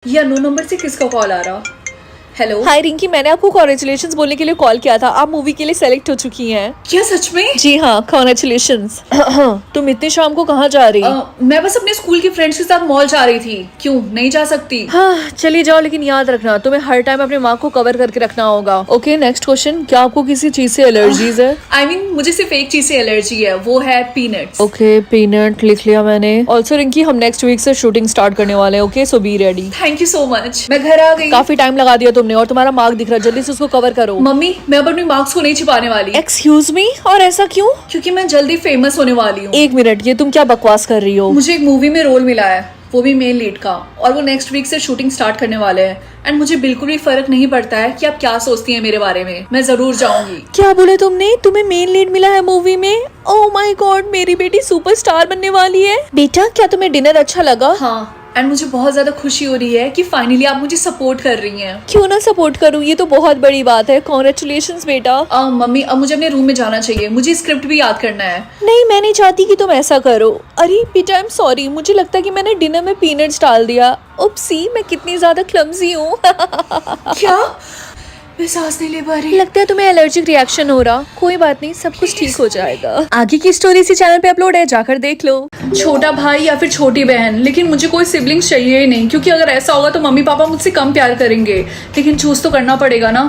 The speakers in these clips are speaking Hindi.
या नो नंबर से किसका कॉल आ रहा? हेलो। हाय रिंकी, मैंने आपको कॉन्ग्रेचुलेशंस बोलने के लिए कॉल किया था। आप मूवी के लिए सेलेक्ट हो चुकी हैं। क्या सच में? जी हाँ, कॉन्ग्रेचुलेशंस। तुम इतनी शाम को कहाँ जा रही? मैं बस अपने स्कूल की फ्रेंड्स के साथ मॉल जा रही थी। क्यों नहीं जा सकती? हाँ चली जाओ, लेकिन याद रखना तुम्हें हर टाइम अपने मार्क को कवर करके रखना होगा। Okay, next question. क्या आपको किसी चीज से एलर्जीज है? आई मीन मुझे सिर्फ एक चीज से एलर्जी है, वो है पीनट्स। ओके, पीनट लिख लिया मैंने। ऑल्सो रिंकी, हम नेक्स्ट वीक से शूटिंग स्टार्ट करने वाले हैं। Okay, so be ready. Thank you so much. मैं घर आ गई। काफी टाइम लगा दिया तुमने और तुम्हारा मार्क दिख रहा है, जल्दी से उसको कवर करो। मम्मी, मैं अब अपने मार्क्स को नहीं छिपाने वाली। एक्सक्यूज मी, और ऐसा क्यों? क्योंकि मैं जल्दी फेमस होने वाली हूँ। एक मिनट, ये तुम क्या बकवास कर रही हो? मुझे एक मूवी में रोल मिला है, वो भी मेन लीड का, और वो नेक्स्ट वीक से शूटिंग स्टार्ट करने वाले हैं। एंड मुझे बिल्कुल भी फर्क नहीं पड़ता है कि आप क्या सोचती हैं मेरे बारे में, मैं जरूर जाऊंगी। क्या बोले तुमने? तुम्हें मेन लीड मिला है मूवी में? ओह माय गॉड, मेरी बेटी सुपरस्टार बनने वाली है। बेटा, क्या तुम्हें डिनर अच्छा लगा? हाँ, एंड मुझे बहुत ज्यादा खुशी हो रही है कि फाइनली आप मुझे सपोर्ट कर रही हैं। क्यों ना सपोर्ट करूँ, ये तो बहुत बड़ी बात है। कॉन्ग्रेचुलेशंस बेटा। मम्मी, अब मुझे अपने रूम में जाना चाहिए, मुझे स्क्रिप्ट भी याद करना है। नहीं, मैं नहीं चाहती कि तुम ऐसा करो। अरे बेटा, आई एम सॉरी, मुझे लगता है कि मैंने डिनर में पीनट्स डाल दिया। उप्सी, मैं कितनी ज्यादा क्लमजी हूँ। क्या? मैं सांस नहीं ले पा रही। लगता है तुम्हें एलर्जिक रिएक्शन हो रहा। कोई बात नहीं, सब कुछ ठीक हो जाएगा। आगे की स्टोरी इसी चैनल पे अपलोड है, जाकर देख लो। छोटा भाई या फिर छोटी बहन, लेकिन मुझे कोई सिबलिंग्स चाहिए ही नहीं, क्योंकि अगर ऐसा होगा तो मम्मी पापा मुझसे कम प्यार करेंगे। लेकिन चूज तो करना पड़ेगा ना।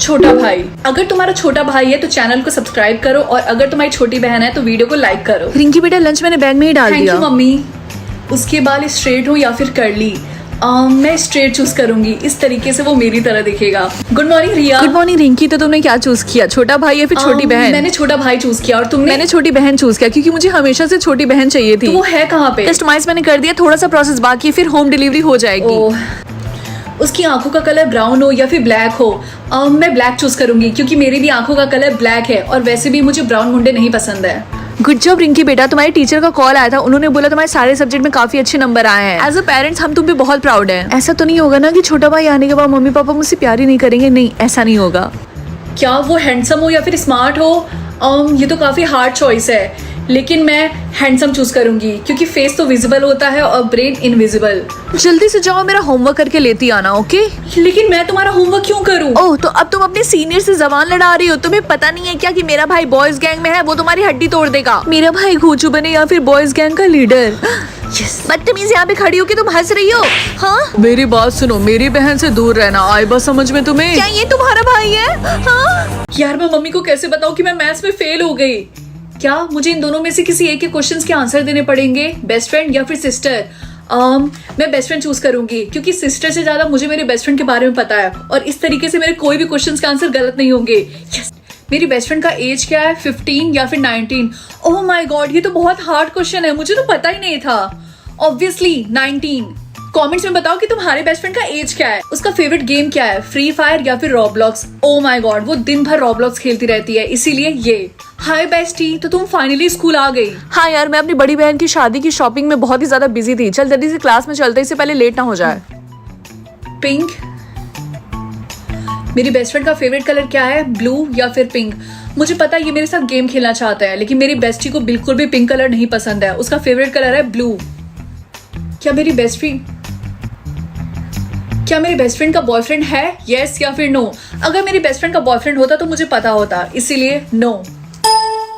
छोटा भाई। अगर तुम्हारा छोटा भाई है तो चैनल को सब्सक्राइब करो, और अगर तुम्हारी छोटी बहन है तो वीडियो को लाइक करो। रिंकी बेटा, लंच मैंने बैग में ही डाल दिया। Thank you mummy. उसके बाल स्ट्रेट हो या फिर कर्ली? मैं स्ट्रेट चूज करूंगी, इस तरीके से वो मेरी तरह दिखेगा। Good morning Riya. Good morning Rinki. तो तुमने क्या चूज किया, छोटा भाई या फिर छोटी बहन? मैंने छोटा भाई चूज किया। और तुमने? मैंने छोटी बहन चूज किया, क्योंकि मुझे हमेशा से छोटी बहन चाहिए थी। तो वो है कहाँ पे? कस्टमाइज मैंने कर दिया, थोड़ा सा प्रोसेस बाकी है, फिर होम डिलीवरी हो जाएगी। उसकी आंखों का कलर ब्राउन हो या फिर ब्लैक हो? मैं ब्लैक चूज करूंगी, क्योंकि मेरी भी आंखों का कलर ब्लैक है, और वैसे भी मुझे ब्राउन मुंडे नहीं पसंद है। गुड जॉब रिंकी बेटा। तुम्हारे टीचर का कॉल आया था, उन्होंने बोला तुम्हारे सारे सब्जेक्ट में काफी अच्छे नंबर आए हैं। एज अ पेरेंट्स हम तुम पे बहुत प्राउड हैं। ऐसा तो नहीं होगा ना कि छोटा भाई आने के बाद मम्मी पापा मुझसे प्यार ही नहीं करेंगे? नहीं, ऐसा नहीं होगा। क्या वो हैंडसम हो या फिर स्मार्ट हो? ये तो काफी हार्ड चॉइस है, लेकिन मैं हैंडसम चूज करूंगी, क्योंकि फेस तो विजिबल होता है और ब्रेन इनविजिबल। जल्दी से जाओ, मेरा होमवर्क करके लेती आना। ओके? लेकिन मैं तुम्हारा होमवर्क क्यों करूं? ओह, तो अब तुम अपने सीनियर से जबान लड़ा रही हो। तुम्हें पता नहीं है क्या कि मेरा भाई बॉयज गैंग में है, वो तुम्हारी हड्डी तोड़ देगा। मेरा भाई घूचू बने या फिर बॉयज गैंग का लीडर। बदतमीज, यहाँ पे खड़ी हो कि तुम हंस रही हो? हाँ, मेरी बात सुनो, मेरी बहन से दूर रहना। आई बस समझ में तुम्हें? क्या ये तुम्हारा भाई है? हाँ? यार, मैं मम्मी को कैसे बताऊं कि मैं मैथ्स में फेल हो गई? क्या मुझे इन दोनों में से किसी एक के क्वेश्चंस के आंसर देने पड़ेंगे? बेस्ट फ्रेंड या फिर सिस्टर? मैं बेस्ट फ्रेंड चूज करूंगी, क्योंकि सिस्टर से ज्यादा मुझे मेरे बेस्ट फ्रेंड के बारे में पता है, और इस तरीके से मेरे कोई भी क्वेश्चंस के आंसर गलत नहीं होंगे। yes! मेरी बेस्ट फ्रेंड का एज क्या है? 15 या फिर 19? ओह माय गॉड, ये तो बहुत हार्ड क्वेश्चन है, मुझे तो पता ही नहीं था। ऑब्वियसली 19। कमेंट्स में बताओ कि तुम्हारे बेस्ट फ्रेंड का एज क्या है, उसका फेवरेट गेम क्या है, फ्री फायर या फिर रॉब्लॉक्स? ओह माय गॉड, वो दिन भर रॉब्लॉक्स खेलती रहती है, इसीलिए ये। हाय बेस्टी, तो तुम फाइनली स्कूल आ गई? हाँ यार, मैं अपनी बड़ी बहन की शादी की शॉपिंग में बहुत ही ज्यादा बिजी थी। चल जल्दी से क्लास में चलते, इससे पहले लेट ना हो जाए। पिंक। मेरी बेस्ट फ्रेंड का फेवरेट कलर क्या है, ब्लू या फिर पिंक? मुझे पता है ये मेरे साथ गेम खेलना चाहता है, लेकिन मेरी बेस्टी को बिल्कुल भी पिंक कलर नहीं पसंद है, उसका फेवरेट कलर है ब्लू। क्या मेरी बेस्ट फ्रेंड का बॉयफ्रेंड है? यस या फिर नो? अगर मेरी बेस्ट फ्रेंड का बॉयफ्रेंड होता तो मुझे पता होता, इसीलिए नो।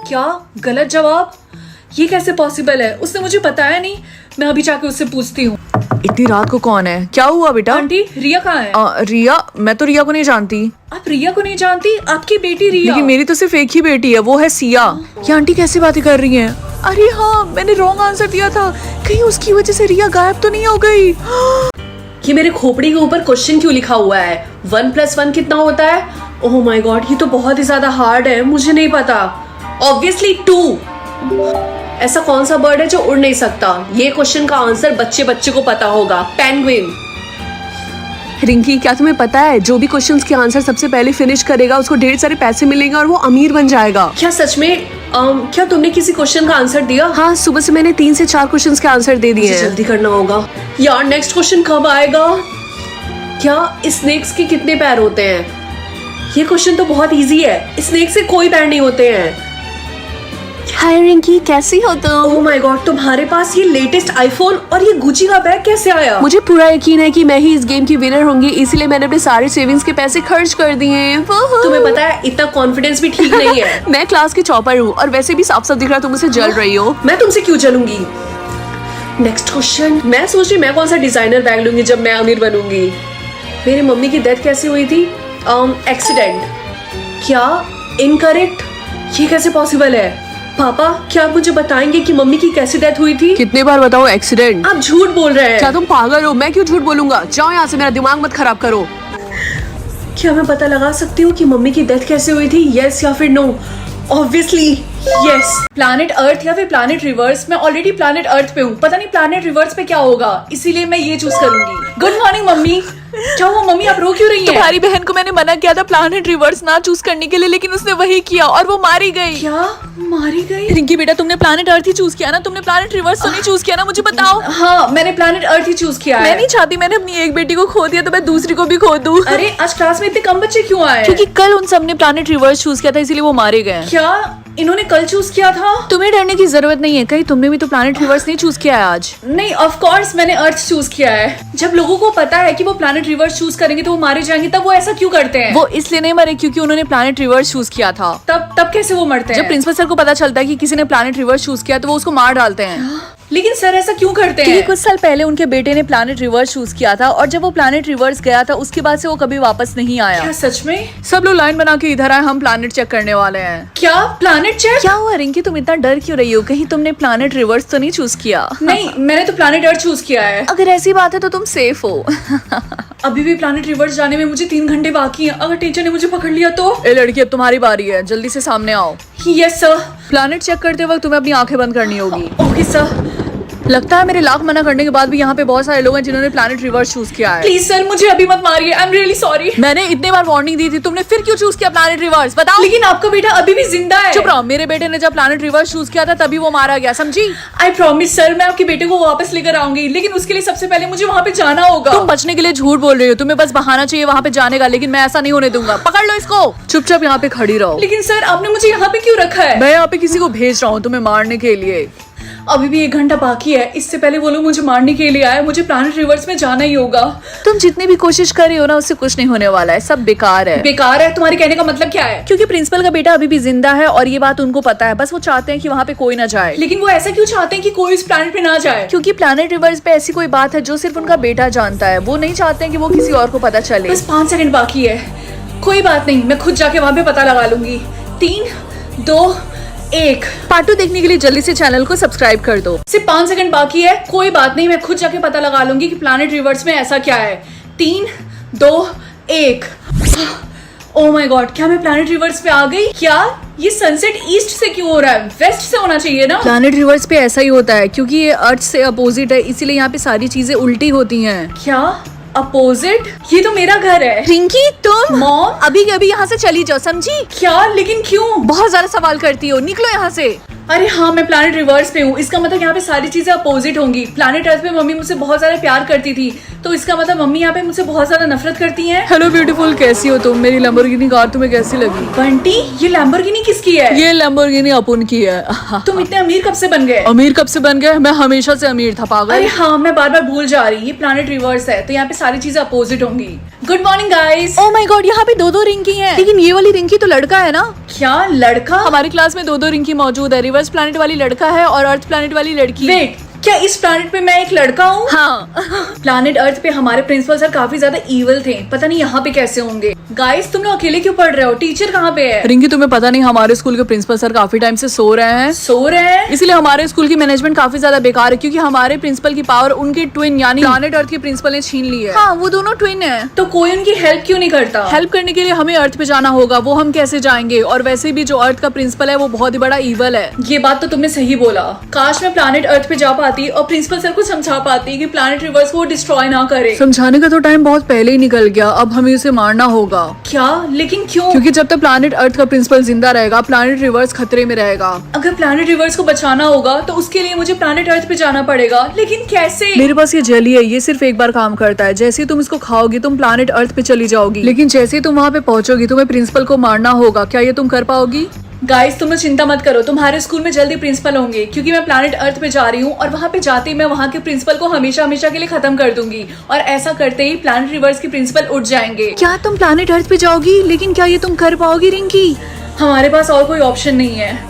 क्या गलत जवाब? ये कैसे पॉसिबल है? उसने मुझे बताया नहीं। मैं अभी जाके उससे पूछती हूँ। इतनी रात को कौन है? क्या हुआ बेटा? आंटी, रिया कहाँ है? रिया? मैं तो रिया को नहीं जानती। आप रिया को नहीं जानती? आपकी बेटी रिया। लेकिन मेरी तो सिर्फ एक ही बेटी है, वो है सिया। ये आंटी कैसे बातें कर रही हैं? अरे हाँ, मैंने रॉन्ग आंसर दिया था। कहीं उसकी वजह से रिया गायब तो नहीं हो गई? ये मेरे खोपड़ी के ऊपर क्वेश्चन क्यों लिखा हुआ है? 1+1 कितना होता है? ओह माय गॉड, ये तो बहुत ही ज्यादा हार्ड है, मुझे नहीं पता। ऑब्वियसली 2। ऐसा कौन सा बर्ड है जो उड़ नहीं सकता? ये क्वेश्चन का आंसर बच्चे को पता होगा। पेंगुइन। रिंकी, क्या तुम्हें पता है, जो भी क्वेश्चंस के आंसर सबसे पहले फिनिश करेगा उसको ढेर सारे पैसे मिलेंगे और वो अमीर बन जाएगा। क्या सच में? क्या तुमने किसी क्वेश्चन का आंसर दिया? हाँ, सुबह से मैंने 3 से 4 क्वेश्चंस के आंसर दे दिए हैं। जल्दी करना होगा यार, नेक्स्ट क्वेश्चन कब आएगा? क्या स्नेक्स के कितने पैर होते हैं? ये क्वेश्चन तो बहुत इजी है, स्नेक से कोई पैर नहीं होते हैं। हाय रिंकी, कैसी हो तुम? ओह माय गॉड, तुम्हारे पास ये लेटेस्ट आईफोन और ये गुची का बैग कैसे आया? मुझे पूरा यकीन है कि मैं ही इस गेम की विनर होंगी, इसीलिए मैंने अपने सारे सेविंग्स के पैसे खर्च कर दिए। तुम्हें पता है इतना कॉन्फिडेंस भी ठीक नहीं है। मैं क्लास की टॉपर हूँ और वैसे भी साफ साफ दिख रहा तुम मुझसे जल रही हो। मैं तुमसे क्यों जलूंगी? Next question. मैं सोच रही मैं कौन सा डिजाइनर बैग लूंगी जब मैं अमीर बनूंगी। मेरी मम्मी की डेथ कैसे हुई थी? एक्सीडेंट। क्या? इनकरेक्ट। ये कैसे पॉसिबल है? पापा, क्या आप मुझे बताएंगे कि मम्मी की कैसे डेथ हुई थी? कितने बार बताओ एक्सीडेंट? आप झूठ बोल रहे हैं। क्या तुम पागल हो? मैं क्यों झूठ बोलूंगा? जाओ यहाँ से, मेरा दिमाग मत खराब करो। क्या मैं पता लगा सकती हूँ कि मम्मी की डेथ कैसे हुई थी? यस या फिर no? Obviously yes. Planet earth या फिर प्लैनेट रिवर्स? मैं ऑलरेडी प्लैनेट अर्थ पे हूँ, पता नहीं प्लैनेट रिवर्स पे क्या होगा, इसीलिए मैं ये चूज करूंगी। Good morning mummy. क्या हुआ मम्मी, आप रो क्यों रही हैं? तुम्हारी बहन को मैंने मना किया था प्लैनेट रिवर्स ना चूज करने के लिए, लेकिन उसने वही किया और वो मारी गई। क्या मारी गई? रिंकी बेटा, तुमने प्लैनेट अर्थ ही चूज किया ना? तुमने प्लैनेट रिवर्स तो नहीं चूज किया ना? मुझे बताओ। हाँ, मैंने प्लैनेट अर्थ ही चूज किया मैं है। नहीं चाहती मैंने अपनी एक बेटी को खो दिया तो मैं दूसरी को भी खो दूं। अरे आज क्लास में इतने कम बच्चे क्यों आए? क्योंकि कल उन सब ने प्लैनेट रिवर्स चूज किया था, इसीलिए वो मारे गए। क्या इन्होंने कल चूज किया था? तुम्हें डरने की जरूरत नहीं है, कहीं तुमने भी तो प्लैनेट रिवर्स नहीं चूज किया है आज। नहीं, ऑफ कोर्स मैंने अर्थ चूज किया है। जब लोगों को पता है कि वो प्लैनेट रिवर्स चूज करेंगे तो वो मारे जाएंगे, तब वो ऐसा क्यों करते हैं? वो इसलिए नहीं मरे क्योंकि उन्होंने प्लैनेट रिवर्स चूज किया था। तब कैसे वो मरते हैं? जब प्रिंसिपल सर को पता चलता है कि किसी ने प्लैनेट रिवर्स चूज किया तो वो उसको मार डालते हैं। लेकिन सर ऐसा क्यों करते क्योंकि हैं? कुछ साल पहले उनके बेटे ने प्लैनेट रिवर्स चूज किया था और जब वो प्लैनेट रिवर्स गया था उसके बाद से वो कभी वापस नहीं आया। क्या सच में? सब लोग लाइन बना के इधर आए, हम प्लैनेट चेक करने वाले हैं। क्या प्लैनेट चेक? क्या हुआ रिंकी, तुम इतना डर क्यों रही हो? कहीं तुमने प्लैनेट रिवर्स तो नहीं चूज किया? नहीं, मैंने तो प्लैनेट अर्थ चूज किया है। अगर ऐसी बात है तो तुम सेफ हो। अभी भी प्लैनेट रिवर्स जाने में मुझे 3 घंटे बाकी हैं। अगर टीचर ने मुझे पकड़ लिया तो? ए लड़की, अब तुम्हारी बारी है, जल्दी से सामने आओ। Yes sir. प्लैनेट चेक करते वक्त तुम्हें अपनी आंखें बंद करनी होगी। Okay sir. लगता है मेरे लाख मना करने के बाद भी यहाँ पे बहुत सारे लोग हैं जिन्होंने प्लैनेट रिवर्स चूज किया है। प्लीज सर, मुझे अभी मत मारिए, आई एम रियली सॉरी। मैंने इतने बार वार्निंग दी थी, तुमने फिर क्यों चूज किया प्लैनेट रिवर्स? बताओ। लेकिन आपका बेटा अभी भी जिंदा है। चुप रहो, मेरे बेटे ने जब प्लैनेट रिवर्स चूज किया था तभी वो मारा गया, समझी? आई प्रॉमिस सर, मैं आपके बेटे को वापस लेकर आऊंगी, लेकिन उसके लिए सबसे पहले मुझे वहाँ पे जाना होगा। तुम बचने के लिए झूठ बोल रही हो, तुम्हें बस बहाना चाहिए वहाँ पे जाने का, लेकिन मैं ऐसा नहीं होने दूंगा। पकड़ लो इसको, चुपचाप यहाँ पे खड़ी रहो। लेकिन सर आपने मुझे यहाँ पे क्यों रखा है? मैं यहाँ पे किसी को भेज रहा हूँ तुम्हें मारने के लिए। अभी भी 1 घंटा बाकी है, इससे पहले वो लोग मुझे मारने के लिए आए। मुझे प्लैनेट रिवर्स में जाना ही होगा। तुम जितनी भी कोशिश कर रही हो ना, उससे कुछ नहीं होने वाला है, सब बेकार है। बेकार है? तुम्हारे कहने का मतलब क्या है? क्योंकि प्रिंसिपल का बेटा अभी भी जिंदा है और ये बात उनको पता है, बस वो चाहते हैं कि वहाँ पे कोई ना जाए। लेकिन वो ऐसा क्यों चाहते हैं कि कोई इस प्लैनेट पे ना जाए? क्योंकि प्लैनेट रिवर्स पे ऐसी कोई बात है जो सिर्फ उनका बेटा जानता है, वो नहीं चाहते हैं कि वो किसी और को पता चले। बस 5 सेकंड बाकी है। कोई बात नहीं, मैं खुद जाके वहाँ पे पता लगा लूंगी। 3, 2, 1। पार्ट 2 देखने के लिए जल्दी से चैनल को सब्सक्राइब कर दो। सिर्फ 5 सेकंड बाकी है। कोई बात नहीं, मैं खुद जाके पता लगा लूंगी कि प्लैनेट रिवर्स में ऐसा क्या है। 3, 2, 1। ओह माय गॉड, क्या मैं प्लैनेट रिवर्स पे आ गई? क्या ये सनसेट ईस्ट से क्यों हो रहा है? वेस्ट से होना चाहिए ना? प्लैनेट रिवर्स पे ऐसा ही होता है क्योंकि ये अर्थ से अपोजिट है, इसीलिए यहाँ पे सारी चीजें उल्टी होती हैं। क्या अपोजिट? ये तो मेरा घर है। रिंकी, तुम मॉम? अभी अभी यहाँ से चली जाओ, समझी? क्या? लेकिन क्यों? बहुत ज्यादा सवाल करती हो, निकलो यहाँ से। अरे हाँ, मैं प्लैनेट रिवर्स पे हूँ, इसका मतलब यहाँ पे सारी चीजें अपोजिट होंगी। प्लैनेट अर्थ पे मम्मी मुझसे बहुत ज्यादा प्यार करती थी, तो इसका मतलब मम्मी यहाँ पे मुझसे बहुत ज्यादा नफरत करती हैं। हेलो ब्यूटीफुल, कैसी हो तुम? मेरी लैम्बोर्गिनी कार तुम्हें कैसी लगी? बंटी, ये लैम्बोर्गिनी किसकी है? ये लैम्बोर्गिनी अपुन की है। तुम इतने अमीर कब से बन गए? अमीर कब से बन गए? मैं हमेशा से अमीर था, पागल। अरे हाँ, मैं बार बार भूल जा रही। ये प्लैनेट रिवर्स है तो यहाँ पे सारी चीजें अपोजिट होंगी। Good morning guys. Oh my God, यहाँ पे 2-2 रिंकी हैं। लेकिन ये वाली रिंकी तो लड़का है ना? क्या लड़का? हमारी क्लास में 2-2 रिंकी मौजूद है। रिवर्स प्लैनेट वाली लड़का है और अर्थ प्लैनेट वाली लड़की। वेट, क्या इस प्लैनेट पे मैं एक लड़का हूँ? हाँ। प्लैनेट अर्थ पे हमारे प्रिंसिपल सर काफी ज्यादा इविल थे, पता नहीं यहाँ पे कैसे होंगे। गाइस, तुम लोग अकेले क्यों पढ़ रहे हो? टीचर कहाँ पे है? रिंकी, तुम्हें पता नहीं हमारे स्कूल के प्रिंसिपल सर काफी टाइम से सो रहे हैं। सो रहे हैं? इसलिए हमारे स्कूल की मैनेजमेंट काफी ज्यादा बेकार है क्योंकि हमारे प्रिंसिपल की पावर उनके ट्विन यानी प्लैनेट अर्थ के प्रिंसिपल ने छीन ली है। हाँ, वो दोनों ट्विन है। तो कोई उनकी हेल्प क्यों नहीं करता? हेल्प करने के लिए हमें अर्थ पे जाना होगा, वो हम कैसे जाएंगे? और वैसे भी जो अर्थ का प्रिंसिपल है वो बहुत ही बड़ा ईवल है। ये बात तो तुमने सही बोला। काश मैं प्लैनेट अर्थ पे जा पाती और प्रिंसिपल सर को समझा पाती कि प्लैनेट रिवर्स को डिस्ट्रॉय ना करे। समझाने का तो टाइम बहुत पहले ही निकल गया, अब हमें उसे मारना होगा। क्या? लेकिन क्यों? क्योंकि जब तक प्लैनेट अर्थ का प्रिंसिपल जिंदा रहेगा, प्लैनेट रिवर्स खतरे में रहेगा। अगर प्लैनेट रिवर्स को बचाना होगा तो उसके लिए मुझे प्लैनेट अर्थ पे जाना पड़ेगा, लेकिन कैसे? मेरे पास ये जेली है, ये सिर्फ एक बार काम करता है। जैसे ही तुम इसको खाओगी तुम प्लैनेट अर्थ पे चली जाओगी, लेकिन जैसे ही तुम वहाँ पे पहुंचोगी तुम्हें प्रिंसिपल को मारना होगा। क्या ये तुम कर पाओगी? गाइस तुम लोग चिंता मत करो, तुम्हारे स्कूल में जल्दी प्रिंसिपल होंगे क्योंकि मैं प्लैनेट अर्थ पे जा रही हूँ और वहां पे जाते ही मैं वहां के प्रिंसिपल को हमेशा हमेशा के लिए खत्म कर दूंगी और ऐसा करते ही प्लैनेट रिवर्स के प्रिंसिपल उठ जाएंगे। क्या तुम प्लैनेट अर्थ पे जाओगी? लेकिन क्या ये तुम कर पाओगी रिंकी? हमारे पास और कोई ऑप्शन नहीं है।